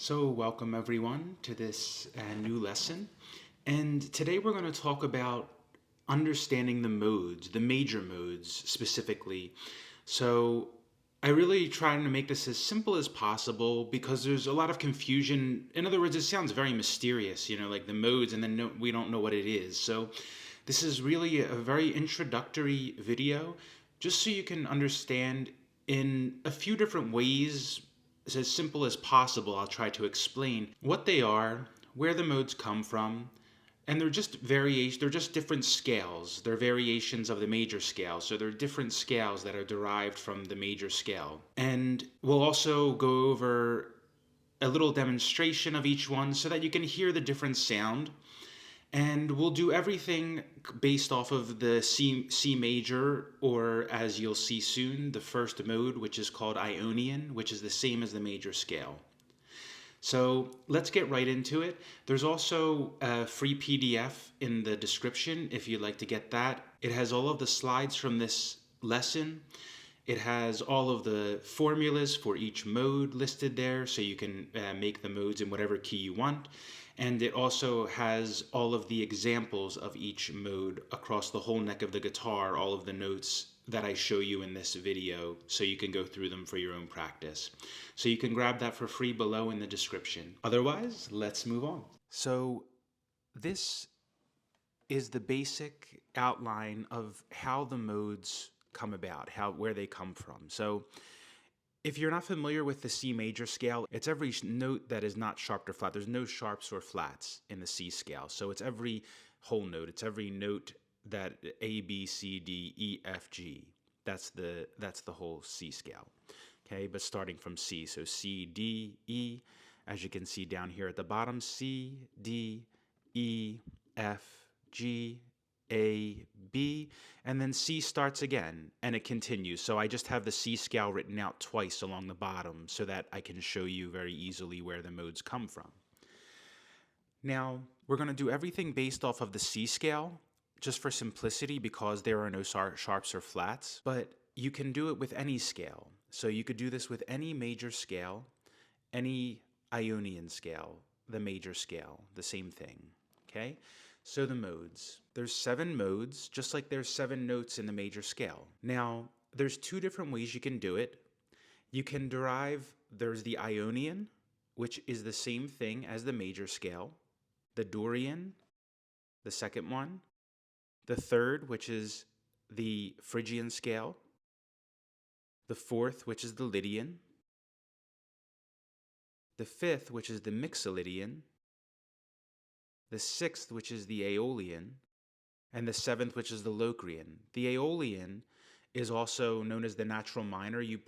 So, welcome everyone to this new lesson. And today we're going to talk about understanding the modes, the major modes specifically. So, I really trying to make this as simple as possible because there's a lot of confusion. In other words, it sounds very mysterious, like the modes, and then we don't know what it is. So, this is really a very introductory video just so you can understand in a few different ways, as simple as possible. I'll try to explain what they are, where the modes come from, and they're just variation. They're just different scales. They're variations of the major scale. So they're different scales that are derived from the major scale. And we'll also go over a little demonstration of each one so that you can hear the different sound. And we'll do everything based off of the C major, or as you'll see soon, the first mode, which is called Ionian, which is the same as the major scale. So let's get right into it. There's also a free PDF in the description if you'd like to get that. It has all of the slides from this lesson. It has all of the formulas for each mode listed there, so you can make the modes in whatever key you want. And it also has all of the examples of each mode across the whole neck of the guitar, all of the notes that I show you in this video, so you can go through them for your own practice. So you can grab that for free below in the description. Otherwise, let's move on. So this is the basic outline of how the modes come about, where they come from. So if you're not familiar with the C major scale, it's every note that is not sharp or flat. There's no sharps or flats in the C scale. So it's every whole note. It's every note that A, B, C, D, E, F, G. That's the whole C scale. Okay, but starting from C. So C, D, E, as you can see down here at the bottom, C, D, E, F, G, A, B, and then C starts again, and it continues. So I just have the C scale written out twice along the bottom so that I can show you very easily where the modes come from. Now, we're going to do everything based off of the C scale, just for simplicity, because there are no sharps or flats, but you can do it with any scale. So you could do this with any major scale, any Ionian scale, the major scale, the same thing, okay? So the modes. There's 7 modes, just like there's 7 notes in the major scale. Now, there's 2 different ways you can do it. You can there's the Ionian, which is the same thing as the major scale, the Dorian, the second one, the third, which is the Phrygian scale, the fourth, which is the Lydian, the fifth, which is the Mixolydian, the sixth, which is the Aeolian, and the seventh, which is the Locrian. The Aeolian is also known as the natural minor. You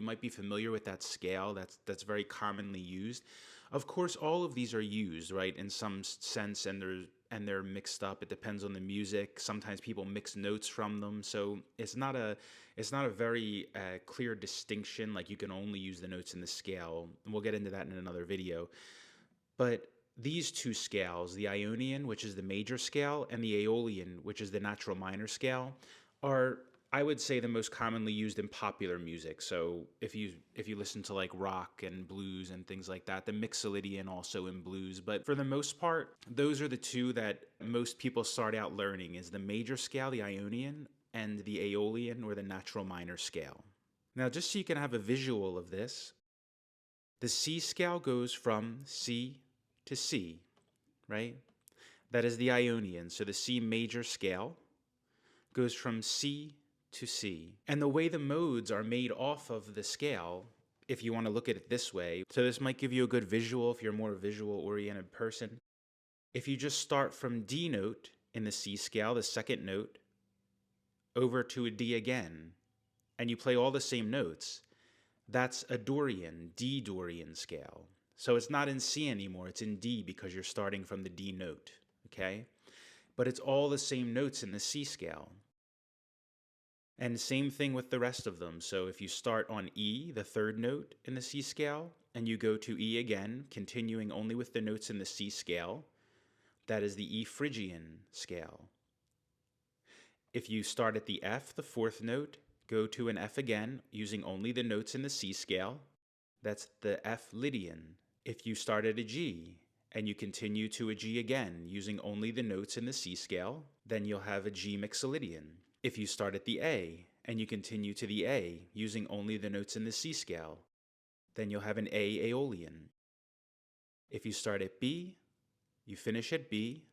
might be familiar with that scale. That's very commonly used. Of course, all of these are used, right, in some sense, and they're mixed up. It depends on the music. Sometimes people mix notes from them, so it's not a very clear distinction. Like you can only use the notes in the scale. And we'll get into that in another video, but these 2 scales, the Ionian, which is the major scale, and the Aeolian, which is the natural minor scale, are, I would say, the most commonly used in popular music. So if you listen to like rock and blues and things like that, the Mixolydian also in blues. But for the most part, those are the 2 that most people start out learning, is the major scale, the Ionian, and the Aeolian, or the natural minor scale. Now, just so you can have a visual of this, the C scale goes from C to C, right? That is the Ionian. So the C major scale goes from C to C. And the way the modes are made off of the scale, if you want to look at it this way, so this might give you a good visual if you're a more visual-oriented person. If you just start from D note in the C scale, the second note, over to a D again, and you play all the same notes, that's a Dorian, D Dorian scale. So it's not in C anymore, it's in D because you're starting from the D note, okay? But it's all the same notes in the C scale. And same thing with the rest of them. So if you start on E, the third note in the C scale, and you go to E again, continuing only with the notes in the C scale, that is the E Phrygian scale. If you start at the F, the fourth note, go to an F again, using only the notes in the C scale, that's the F Lydian. If you start at a G and you continue to a G again using only the notes in the C scale, then you'll have a G Mixolydian. If you start at the A and you continue to the A using only the notes in the C scale, then you'll have an A Aeolian. If you start at B, you finish at B,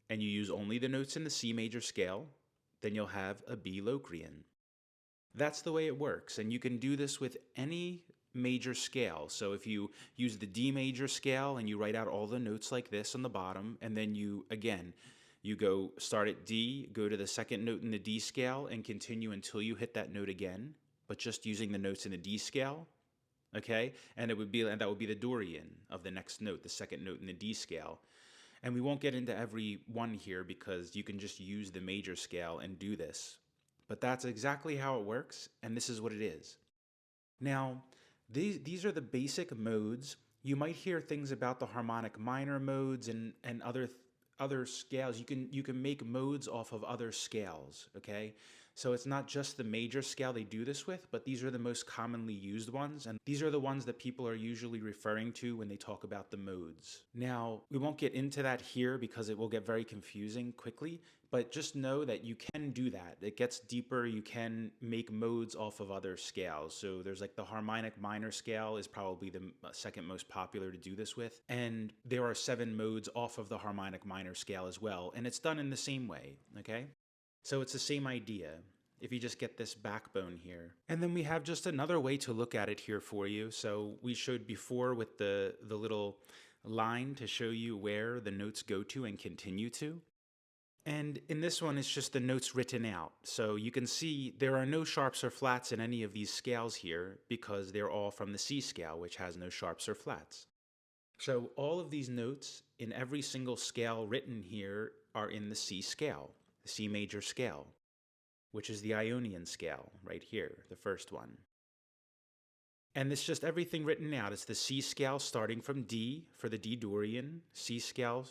and you use only the notes in the C major scale, then you'll have a B Locrian. That's the way it works, and you can do this with any major scale. So if you use the D major scale and you write out all the notes like this on the bottom, and then you go start at D, go to the second note in the D scale, and continue until you hit that note again, but just using the notes in the D scale, okay? And that would be the Dorian of the next note, the second note in the D scale. And we won't get into every one here because you can just use the major scale and do this. But that's exactly how it works, and this is what it is. Now, these are the basic modes. You might hear things about the harmonic minor modes and other scales. You can make modes off of other scales, okay? So it's not just the major scale they do this with, but these are the most commonly used ones, and these are the ones that people are usually referring to when they talk about the modes. Now, we won't get into that here because it will get very confusing quickly, but just know that you can do that. It gets deeper. You can make modes off of other scales. So there's like the harmonic minor scale is probably the second most popular to do this with, and there are 7 modes off of the harmonic minor scale as well, and it's done in the same way, okay? So it's the same idea, if you just get this backbone here. And then we have just another way to look at it here for you. So we showed before with the little line to show you where the notes go to and continue to. And in this one, it's just the notes written out. So you can see there are no sharps or flats in any of these scales here because they're all from the C scale, which has no sharps or flats. So all of these notes in every single scale written here are in the C scale. The C major scale, which is the Ionian scale right here, the first one. And it's just everything written out. It's the C scale starting from D for the D Dorian, C scale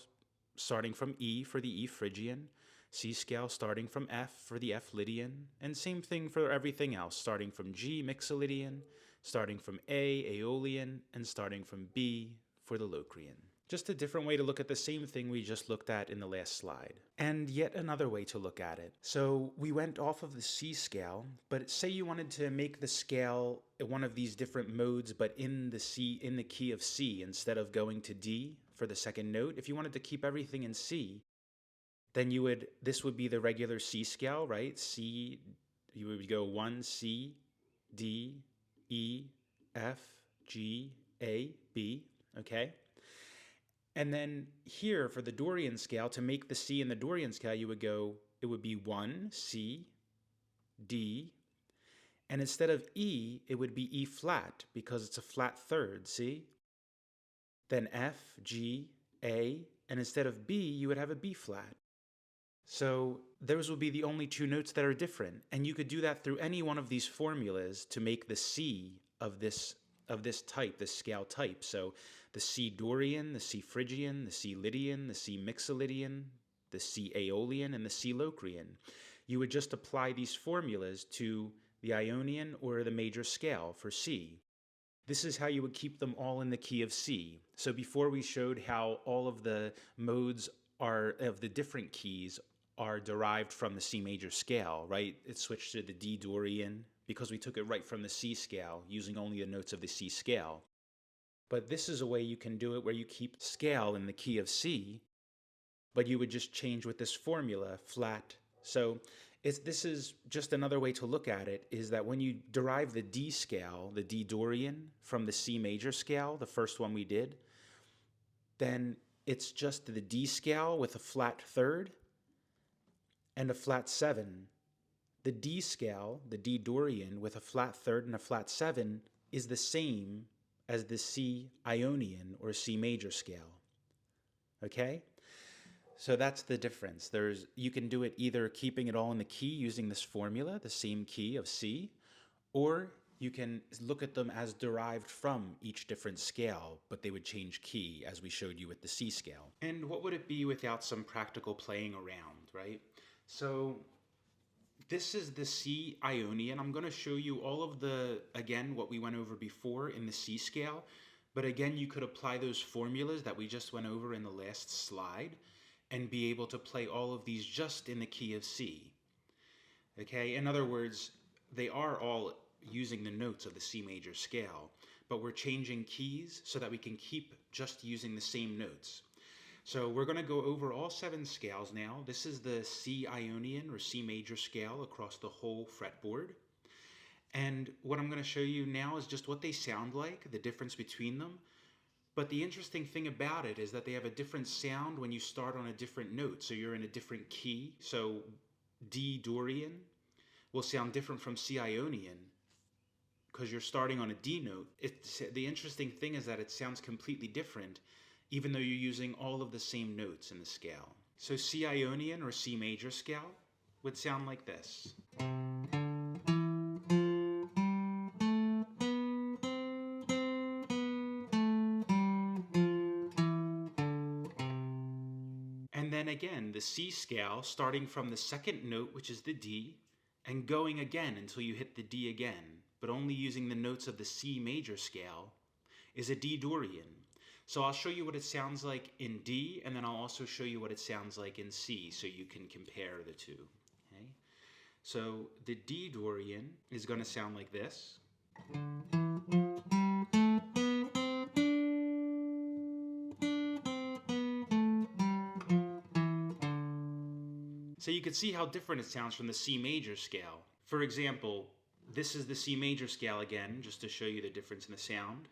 starting from E for the E Phrygian, C scale starting from F for the F Lydian, and same thing for everything else, starting from G Mixolydian, starting from A Aeolian, and starting from B for the Locrian. Just a different way to look at the same thing we just looked at in the last slide. And yet another way to look at it. So we went off of the C scale, but say you wanted to make the scale one of these different modes, but in the key of C instead of going to D for the second note. If you wanted to keep everything in C, then this would be the regular C scale, right? C, you would go 1, C, D, E, F, G, A, B, okay? And then here for the Dorian scale, to make the C in the Dorian scale, it would be 1, C, D, and instead of E, it would be E flat because it's a flat third, see? Then F, G, A, and instead of B, you would have a B flat. So those will be the only 2 notes that are different, and you could do that through any one of these formulas to make the C of this type, this scale type. So the C Dorian, the C Phrygian, the C Lydian, the C Mixolydian, the C Aeolian, and the C Locrian. You would just apply these formulas to the Ionian or the major scale for C. This is how you would keep them all in the key of C. So before we showed how all of the modes of the different keys are derived from the C major scale, right? It switched to the D Dorian because we took it right from the C scale using only the notes of the C scale. But this is a way you can do it where you keep scale in the key of C, but you would just change with this formula, flat. So this is just another way to look at it, is that when you derive the D scale, the D Dorian, from the C major scale, the first one we did, then it's just the D scale with a flat third and a flat 7. The D scale, the D Dorian, with a flat third and a flat 7 is the same as the C Ionian or C major scale. Okay? So that's the difference. You can do it either keeping it all in the key using this formula, the same key of C, or you can look at them as derived from each different scale, but they would change key as we showed you with the C scale. And what would it be without some practical playing around, right? So This is the C Ionian. I'm going to show you all of again, what we went over before in the C scale. But again, you could apply those formulas that we just went over in the last slide and be able to play all of these just in the key of C. Okay, in other words, they are all using the notes of the C major scale, but we're changing keys so that we can keep just using the same notes. So we're going to go over all 7 scales now. This is the C Ionian or C major scale across the whole fretboard. And what I'm going to show you now is just what they sound like, the difference between them. But the interesting thing about it is that they have a different sound when you start on a different note. So you're in a different key. So D Dorian will sound different from C Ionian because you're starting on a D note. The interesting thing is that it sounds completely different even though you're using all of the same notes in the scale. So C Ionian or C major scale would sound like this. And then again, the C scale, starting from the second note, which is the D, and going again until you hit the D again, but only using the notes of the C major scale, is a D Dorian. So I'll show you what it sounds like in D, and then I'll also show you what it sounds like in C, so you can compare the two. Okay? So the D Dorian is going to sound like this. So you can see how different it sounds from the C major scale. For example, this is the C major scale again, just to show you the difference in the sound.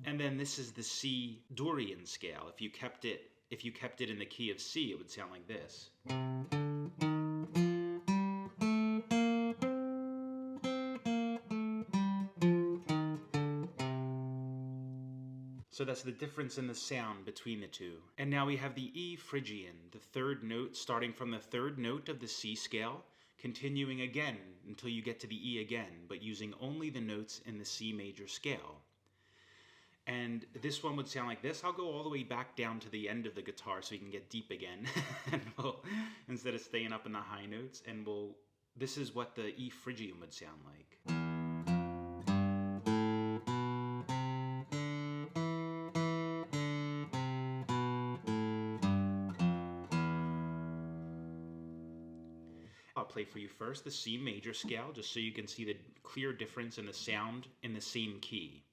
And then this is the C Dorian scale. If you kept it in the key of C, it would sound like this. So that's the difference in the sound between the two. And now we have the E Phrygian, the third note, starting from the third note of the C scale, continuing again until you get to the E again, but using only the notes in the C major scale. And this one would sound like this. I'll go all the way back down to the end of the guitar so you can get deep again. And instead of staying up in the high notes, and this is what the E Phrygian would sound like. I'll play for you first the C major scale, just so you can see the clear difference in the sound in the same key.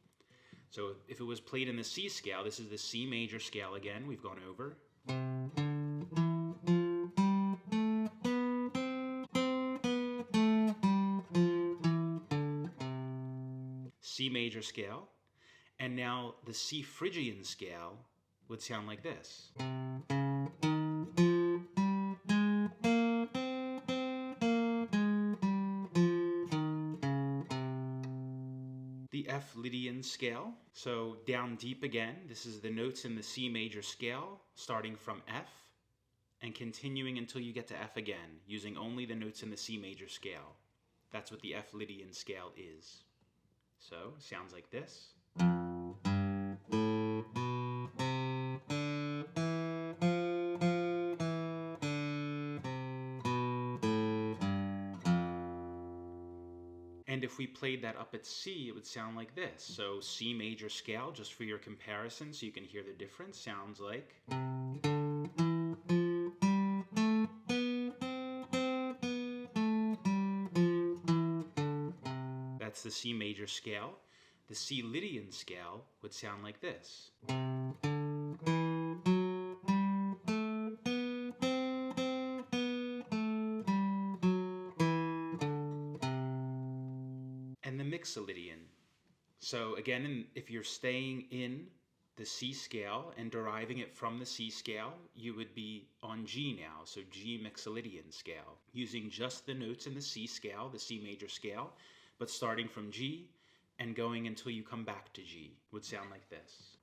So if it was played in the C scale, this is the C major scale again, we've gone over. C major scale. And now the C Phrygian scale would sound like this. The F Lydian scale, so down deep again. This is the notes in the C major scale, starting from F, and continuing until you get to F again, using only the notes in the C major scale. That's what the F Lydian scale is. So, sounds like this. And if we played that up at C, it would sound like this. So C major scale, just for your comparison so you can hear the difference, sounds like... That's the C major scale. The C Lydian scale would sound like this. And the Mixolydian. So again, if you're staying in the C scale and deriving it from the C scale, you would be on G now, so G Mixolydian scale, using just the notes in the C scale, the C major scale, but starting from G and going until you come back to G, would sound like this.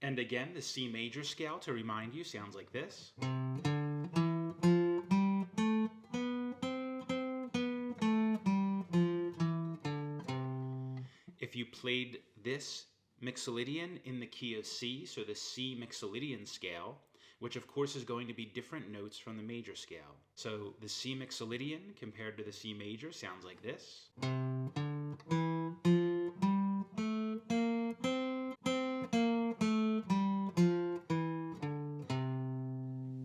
And again, the C major scale, to remind you, sounds like this. played this Mixolydian in the key of C, so the C Mixolydian scale, which of course is going to be different notes from the major scale. So the C Mixolydian compared to the C major sounds like this.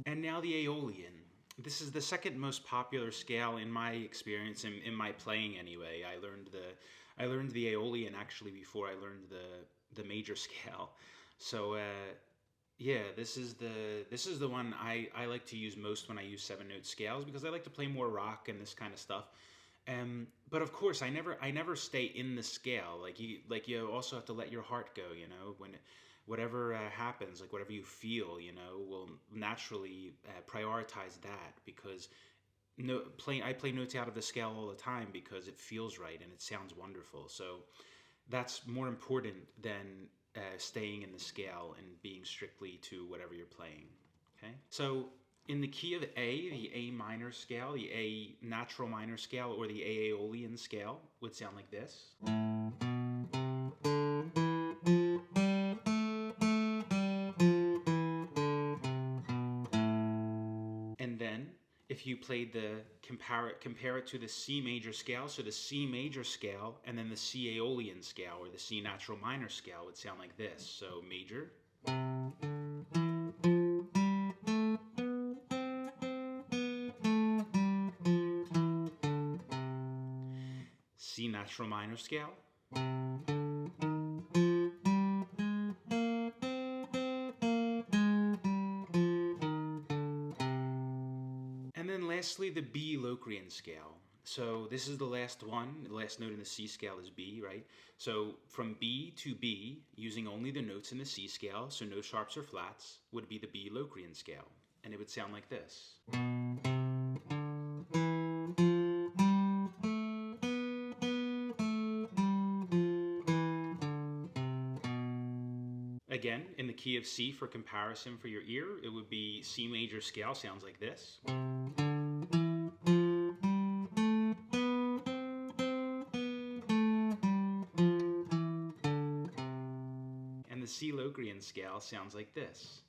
And now the Aeolian. This is the second most popular scale in my experience, in my playing anyway. I learned the Aeolian actually before I learned the major scale. So yeah, this is the one I like to use most when I use 7-note scales, because I like to play more rock and this kind of stuff. But of course, I never stay in the scale. Like you also have to let your heart go. When whatever happens, like whatever you feel, will naturally prioritize that, because I play notes out of the scale all the time because it feels right and it sounds wonderful. So that's more important than staying in the scale and being strictly to whatever you're playing. Okay, so in the key of A, the A minor scale, the A natural minor scale, or the Aeolian scale would sound like this. And then if you played compare it to the C major scale, so the C major scale and then the C Aeolian scale, or the C natural minor scale, would sound like this. So major, C natural minor scale, and then lastly the B Locrian scale. So this is the last one. The last note in the C scale is B, right? So from B to B, using only the notes in the C scale, so no sharps or flats, would be the B Locrian scale. And it would sound like this. Again, in the key of C for comparison for your ear, it would be C major scale, sounds like this. And the C Locrian scale sounds like this.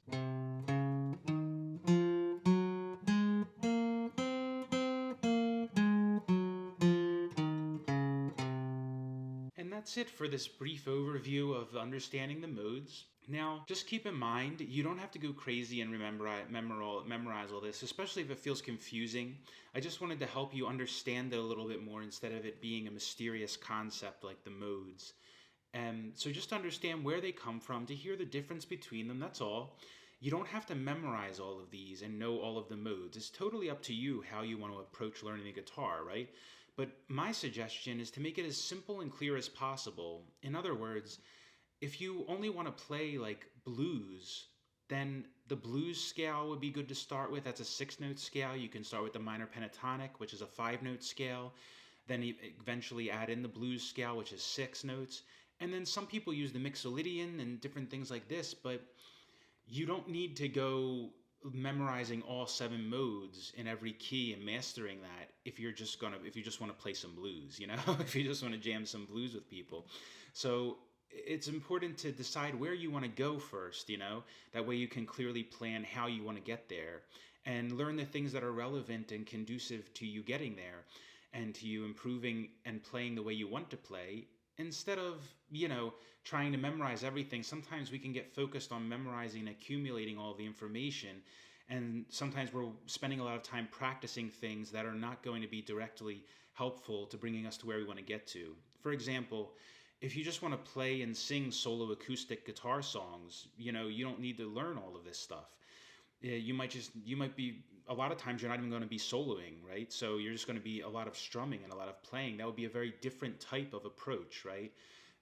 And that's it for this brief overview of understanding the modes. Now, just keep in mind, you don't have to go crazy and memorize all this, especially if it feels confusing. I just wanted to help you understand it a little bit more instead of it being a mysterious concept like the modes. So just understand where they come from, to hear the difference between them, that's all. You don't have to memorize all of these and know all of the modes. It's totally up to you how you want to approach learning the guitar, right? But my suggestion is to make it as simple and clear as possible. In other words, if you only want to play like blues, then the blues scale would be good to start with. That's a 6-note scale. You can start with the minor pentatonic, which is a 5-note scale. Then eventually add in the blues scale, which is 6 notes. And then some people use the Mixolydian and different things like this, but you don't need to go memorizing all 7 modes in every key and mastering that if you just want to play some blues, if you just want to jam some blues with people. So it's important to decide where you want to go first, that way you can clearly plan how you want to get there and learn the things that are relevant and conducive to you getting there and to you improving and playing the way you want to play. Instead of, trying to memorize everything, sometimes we can get focused on memorizing and accumulating all the information. And sometimes we're spending a lot of time practicing things that are not going to be directly helpful to bringing us to where we want to get to. For example, if you just want to play and sing solo acoustic guitar songs, you don't need to learn all of this stuff. You might be, a lot of times you're not even going to be soloing, right? So you're just going to be a lot of strumming and a lot of playing. That would be a very different type of approach, right?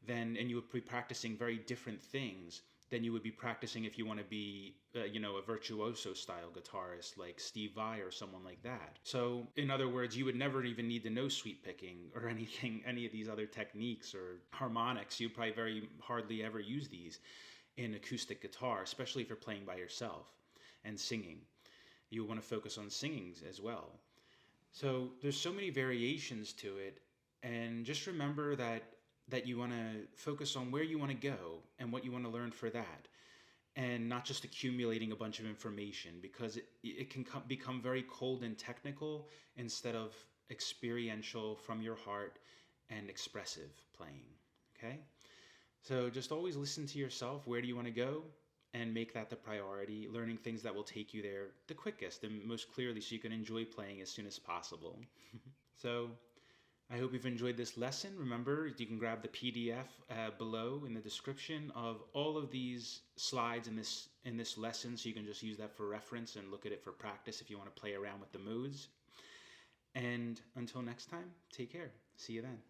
And you would be practicing very different things than you would be practicing if you want to be, a virtuoso style guitarist like Steve Vai or someone like that. So in other words, you would never even need to know sweep picking or any of these other techniques or harmonics. You'd probably very hardly ever use these in acoustic guitar, especially if you're playing by yourself and singing. You want to focus on singing as well. So there's so many variations to it, and just remember that that you want to focus on where you want to go and what you want to learn for that, and not just accumulating a bunch of information, because it can become very cold and technical instead of experiential from your heart and expressive playing. Okay? So just always listen to yourself. Where do you want to go? And make that the priority, learning things that will take you there the quickest and most clearly so you can enjoy playing as soon as possible. So I hope you've enjoyed this lesson. Remember, you can grab the PDF below in the description of all of these slides in this lesson, so you can just use that for reference and look at it for practice if you want to play around with the modes. And until next time, take care. See you then.